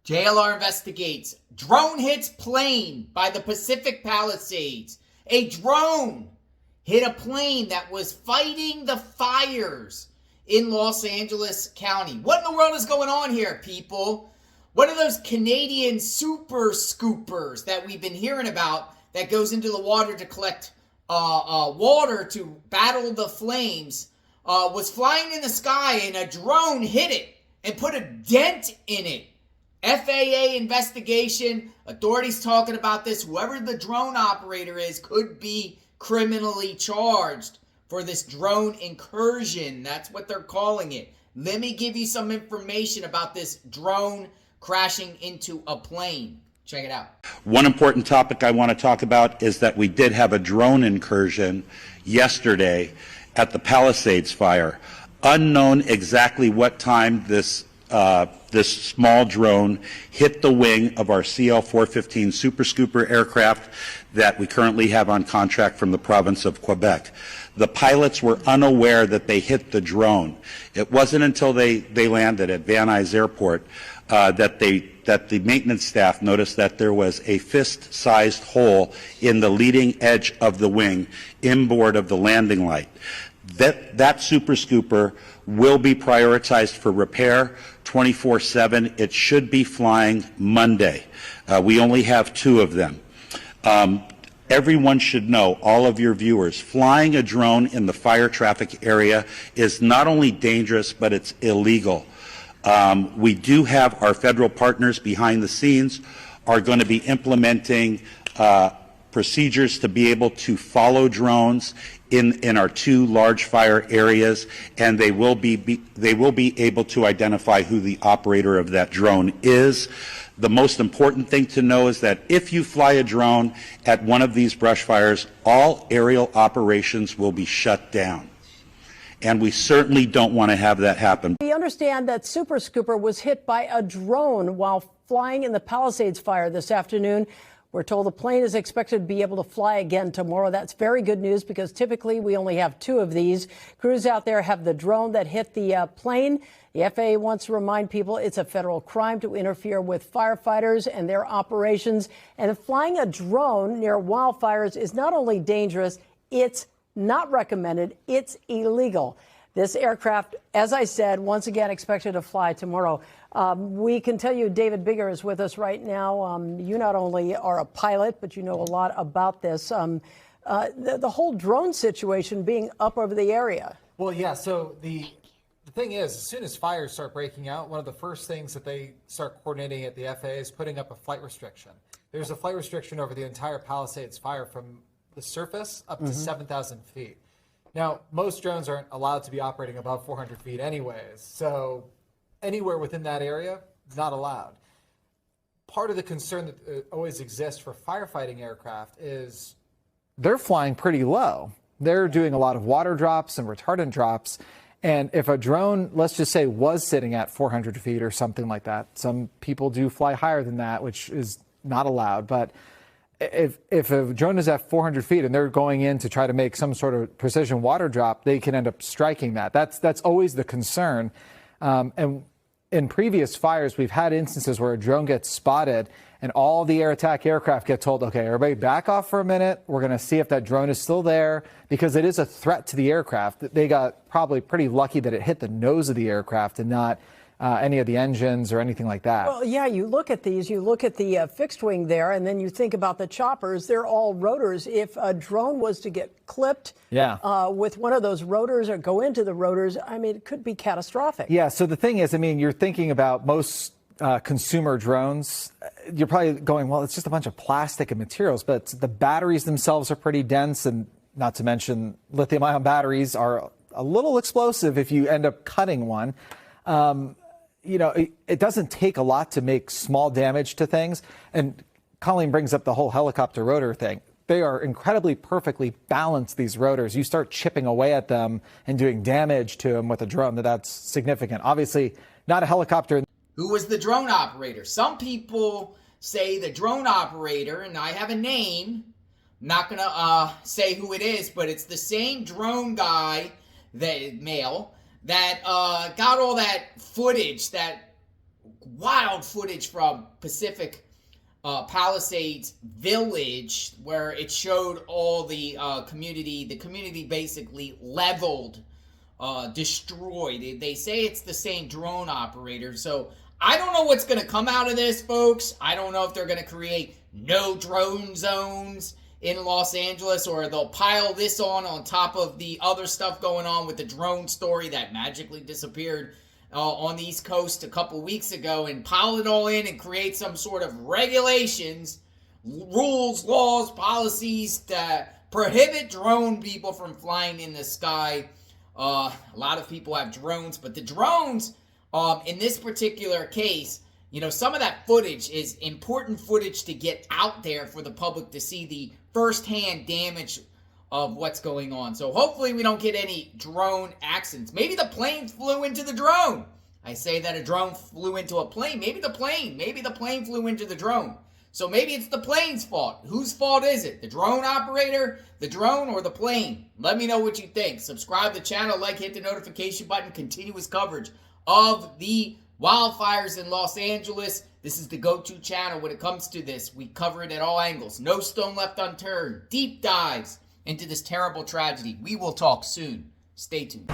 JLR investigates. Drone hits plane by the Pacific Palisades. A drone hit a plane that was fighting the fires in Los Angeles County. What in the world is going on here, people? What are those Canadian super scoopers that we've been hearing about that goes into the water to collect water to battle the flames? Was flying in the sky and a drone hit it and put a dent in it. FAA investigation, authorities talking about this. Whoever the drone operator is could be criminally charged for this drone incursion. That's what they're calling it. Let me give you some information about this drone crashing into a plane. Check it out. One important topic I want to talk about is that we did have a drone incursion yesterday at the Palisades fire. Unknown exactly what time this small drone hit the wing of our CL-415 Super Scooper aircraft that we currently have on contract from the province of Quebec. The pilots were unaware that they hit the drone. It wasn't until they landed at Van Nuys Airport that the maintenance staff noticed that there was a fist-sized hole in the leading edge of the wing inboard of the landing light. That Super Scooper will be prioritized for repair 24/7. It should be flying Monday. We only have 2 of them. Everyone should know, all of your viewers, flying a drone in the fire traffic area is not only dangerous, but it's illegal. We do have our federal partners behind the scenes are going to be implementing procedures to be able to follow drones in our 2 large fire areas, and they will be able to identify who the operator of that drone is. The most important thing to know is that if you fly a drone at one of these brush fires, all aerial operations will be shut down. And we certainly don't want to have that happen. We understand that Super Scooper was hit by a drone while flying in the Palisades fire this afternoon. We're told the plane is expected to be able to fly again tomorrow. That's very good news because typically we only have 2 of these. Crews out there have the drone that hit the plane. The FAA wants to remind people it's a federal crime to interfere with firefighters and their operations. And flying a drone near wildfires is not only dangerous, it's not recommended, it's illegal. This aircraft, as I said, once again expected to fly tomorrow. We can tell you David Bigger is with us right now. You not only are a pilot, but you know a lot about this. The whole drone situation being up over the area. Well, yeah, so the thing is, as soon as fires start breaking out, one of the first things that they start coordinating at the FAA is putting up a flight restriction. There's a flight restriction over the entire Palisades fire from the surface up to 7,000 feet. Now, most drones aren't allowed to be operating above 400 feet anyways, so anywhere within that area, not allowed. Part of the concern that always exists for firefighting aircraft is they're flying pretty low. They're doing a lot of water drops and retardant drops. And if a drone, let's just say, was sitting at 400 feet or something like that, some people do fly higher than that, which is not allowed. But if a drone is at 400 feet and they're going in to try to make some sort of precision water drop, they can end up striking that. That's always the concern. And in previous fires, we've had instances where a drone gets spotted and all the air attack aircraft get told, okay, everybody back off for a minute. We're going to see if that drone is still there because it is a threat to the aircraft. They got probably pretty lucky that it hit the nose of the aircraft and not any of the engines or anything like that. Well, yeah, you look at these, you look at the fixed wing there, and then you think about the choppers. They're all rotors. If a drone was to get clipped with one of those rotors or go into the rotors, I mean, it could be catastrophic. Yeah, so the thing is, I mean, you're thinking about most consumer drones. You're probably going, well, it's just a bunch of plastic and materials, but the batteries themselves are pretty dense, and not to mention lithium-ion batteries are a little explosive if you end up cutting one. You know, it doesn't take a lot to make small damage to things. And Colleen brings up the whole helicopter rotor thing. They are incredibly perfectly balanced, these rotors. You start chipping away at them and doing damage to them with a drone, that's significant. Obviously, not a helicopter. Who was the drone operator? Some people say the drone operator, and I have a name. I'm not going to say who it is, but it's the same drone guy, male, that got all that footage that wild footage from Pacific Palisades Village, where it showed all the community basically leveled, destroyed. They say it's the same drone operator. So I don't know what's going to come out of this, folks. I don't know if they're going to create no drone zones in Los Angeles, or they'll pile this on top of the other stuff going on with the drone story that magically disappeared on the East Coast a couple weeks ago, and pile it all in and create some sort of regulations, rules, laws, policies that prohibit drone people from flying in the sky. A lot of people have drones, but the drones, in this particular case, you know, some of that footage is important footage to get out there for the public to see the firsthand damage of what's going on. So hopefully we don't get any drone accidents. Maybe the plane flew into the drone. I say that a drone flew into a plane. Maybe the plane flew into the drone. So maybe it's the plane's fault. Whose fault is it? The drone operator, the drone, or the plane? Let me know what you think. Subscribe to the channel, like, hit the notification button. Continuous coverage of the wildfires in Los Angeles. This is the go-to channel when it comes to this. We cover it at all angles. No stone left unturned. Deep dives into this terrible tragedy. We will talk soon. Stay tuned.